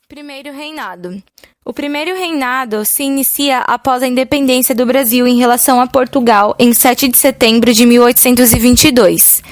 Primeiro reinado. O primeiro reinado se inicia após a independência do Brasil em relação a Portugal em 7 de setembro de 1822.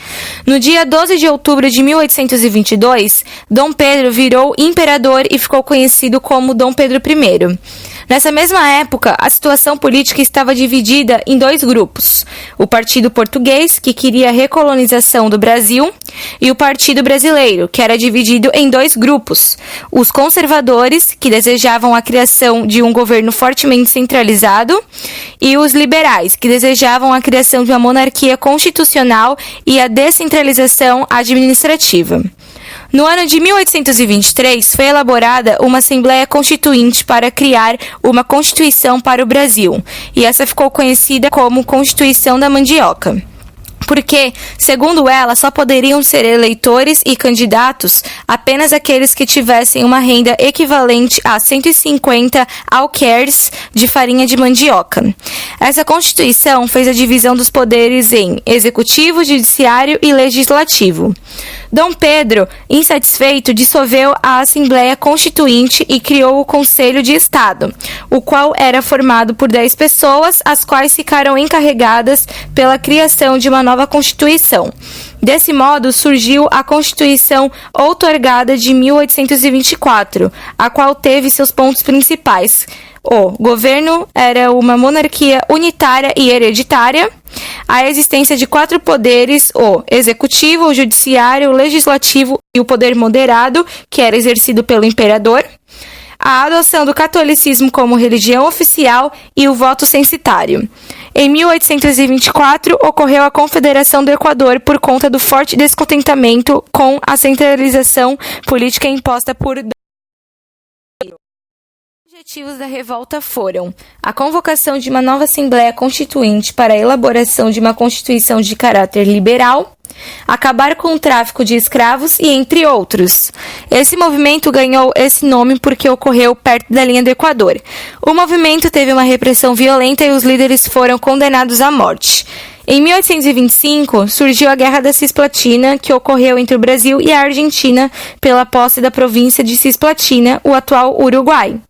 No dia 12 de outubro de 1822, Dom Pedro virou imperador e ficou conhecido como Dom Pedro I. Nessa mesma época, a situação política estava dividida em dois grupos: o Partido Português, que queria a recolonização do Brasil, e o Partido Brasileiro, que era dividido em dois grupos: os conservadores, que desejavam a criação de um governo fortemente centralizado, e os liberais, que desejavam a criação de uma monarquia constitucional e a descentralização administrativa. No ano de 1823, foi elaborada uma Assembleia Constituinte para criar uma Constituição para o Brasil, e essa ficou conhecida como Constituição da Mandioca. Porque, segundo ela, só poderiam ser eleitores e candidatos apenas aqueles que tivessem uma renda equivalente a 150 alqueires de farinha de mandioca. Essa Constituição fez a divisão dos poderes em executivo, judiciário e legislativo. Dom Pedro, insatisfeito, dissolveu a Assembleia Constituinte e criou o Conselho de Estado, o qual era formado por 10 pessoas, as quais ficaram encarregadas pela criação de uma nova Constituição. Desse modo, surgiu a Constituição outorgada de 1824, a qual teve seus pontos principais. O governo era uma monarquia unitária e hereditária, a existência de 4 poderes: o executivo, o judiciário, o legislativo e o poder moderado, que era exercido pelo imperador, a adoção do catolicismo como religião oficial e o voto censitário. Em 1824, ocorreu a Confederação do Equador por conta do forte descontentamento com a centralização política imposta por Os objetivos da revolta foram a convocação de uma nova Assembleia Constituinte para a elaboração de uma Constituição de caráter liberal, acabar com o tráfico de escravos e entre outros. Esse movimento ganhou esse nome porque ocorreu perto da linha do Equador. O movimento teve uma repressão violenta e os líderes foram condenados à morte. Em 1825, surgiu a Guerra da Cisplatina, que ocorreu entre o Brasil e a Argentina pela posse da província de Cisplatina, o atual Uruguai.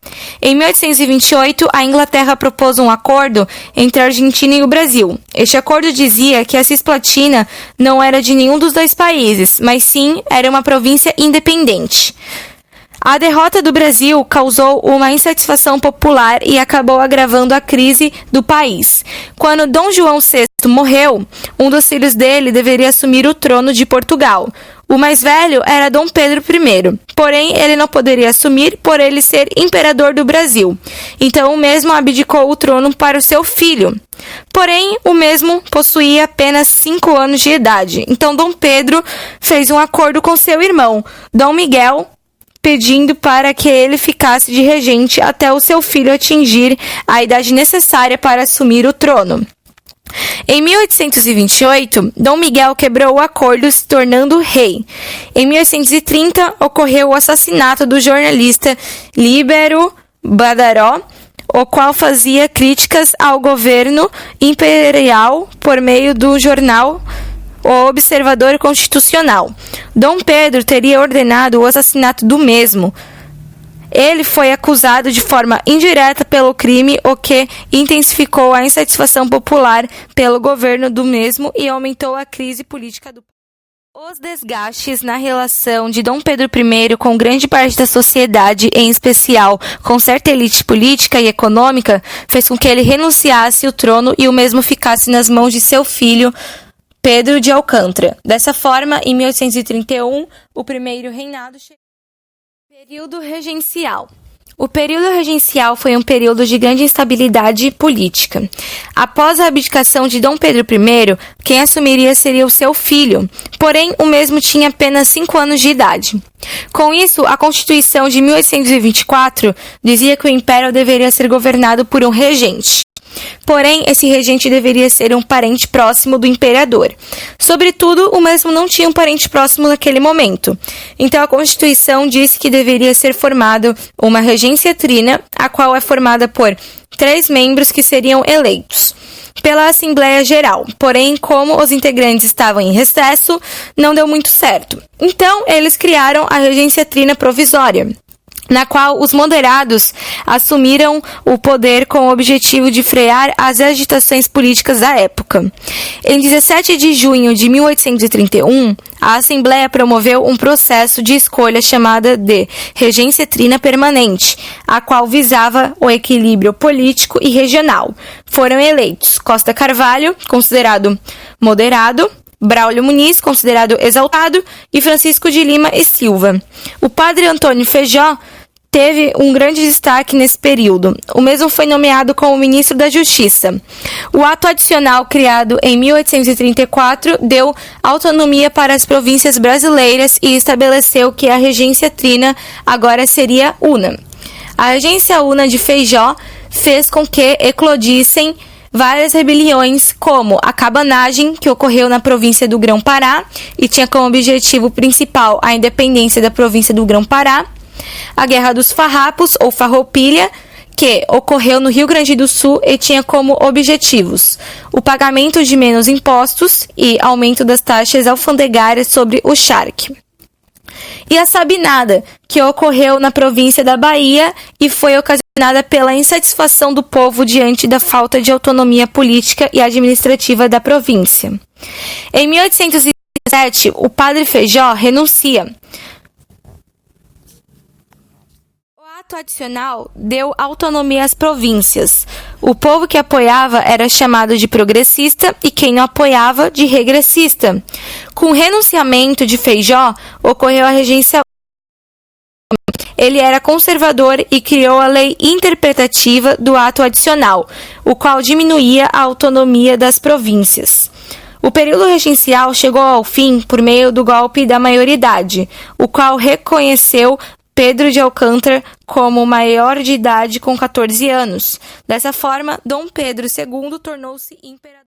Em 1828, a Inglaterra propôs um acordo entre a Argentina e o Brasil. Este acordo dizia que a Cisplatina não era de nenhum dos dois países, mas sim era uma província independente. A derrota do Brasil causou uma insatisfação popular e acabou agravando a crise do país. Quando Dom João VI morreu, um dos filhos dele deveria assumir o trono de Portugal. O mais velho era Dom Pedro I, porém ele não poderia assumir por ele ser imperador do Brasil. Então o mesmo abdicou o trono para o seu filho. Porém, o mesmo possuía apenas 5 anos de idade. Então Dom Pedro fez um acordo com seu irmão, Dom Miguel, pedindo para que ele ficasse de regente até o seu filho atingir a idade necessária para assumir o trono. Em 1828, Dom Miguel quebrou o acordo, se tornando rei. Em 1830, ocorreu o assassinato do jornalista Líbero Badaró, o qual fazia críticas ao governo imperial por meio do jornal O Observador Constitucional. Dom Pedro teria ordenado o assassinato do mesmo. Ele foi acusado de forma indireta pelo crime, o que intensificou a insatisfação popular pelo governo do mesmo e aumentou a crise política do país. Os desgastes na relação de Dom Pedro I com grande parte da sociedade, em especial com certa elite política e econômica, fez com que ele renunciasse ao trono e o mesmo ficasse nas mãos de seu filho, Pedro de Alcântara. Dessa forma, em 1831, o primeiro reinado chegou. Período regencial. O período regencial foi um período de grande instabilidade política. Após a abdicação de Dom Pedro I, quem assumiria seria o seu filho, porém o mesmo tinha apenas 5 anos de idade. Com isso, a Constituição de 1824 dizia que o império deveria ser governado por um regente. Porém, esse regente deveria ser um parente próximo do imperador. Sobretudo, o mesmo não tinha um parente próximo naquele momento. Então, a Constituição disse que deveria ser formada uma regência trina, a qual é formada por 3 membros que seriam eleitos pela Assembleia Geral. Porém, como os integrantes estavam em recesso, não deu muito certo. Então, eles criaram a regência trina provisória. na qual os moderados assumiram o poder com o objetivo de frear as agitações políticas da época. Em 17 de junho de 1831, a Assembleia promoveu um processo de escolha chamada de Regência Trina Permanente, a qual visava o equilíbrio político e regional. Foram eleitos Costa Carvalho, considerado moderado, Braulio Muniz, considerado exaltado, e Francisco de Lima e Silva. O padre Antônio Feijó teve um grande destaque nesse período. O mesmo foi nomeado como ministro da Justiça. O ato adicional criado em 1834 deu autonomia para as províncias brasileiras e estabeleceu que a regência trina agora seria una. A regência una de Feijó fez com que eclodissem várias rebeliões, como a cabanagem, que ocorreu na província do Grão-Pará e tinha como objetivo principal a independência da província do Grão-Pará, a Guerra dos Farrapos, ou Farroupilha, que ocorreu no Rio Grande do Sul e tinha como objetivos o pagamento de menos impostos e aumento das taxas alfandegárias sobre o charque. E a Sabinada, que ocorreu na província da Bahia e foi ocasionada pela insatisfação do povo diante da falta de autonomia política e administrativa da província. Em 1817, o padre Feijó renuncia. O ato adicional deu autonomia às províncias. O povo que apoiava era chamado de progressista e quem não apoiava de regressista. Com o renunciamento de Feijó, ocorreu a regência. Ele era conservador e criou a lei interpretativa do ato adicional, o qual diminuía a autonomia das províncias. O período regencial chegou ao fim por meio do golpe da maioridade, o qual reconheceu Pedro de Alcântara como maior de idade com 14 anos. Dessa forma, Dom Pedro II tornou-se imperador.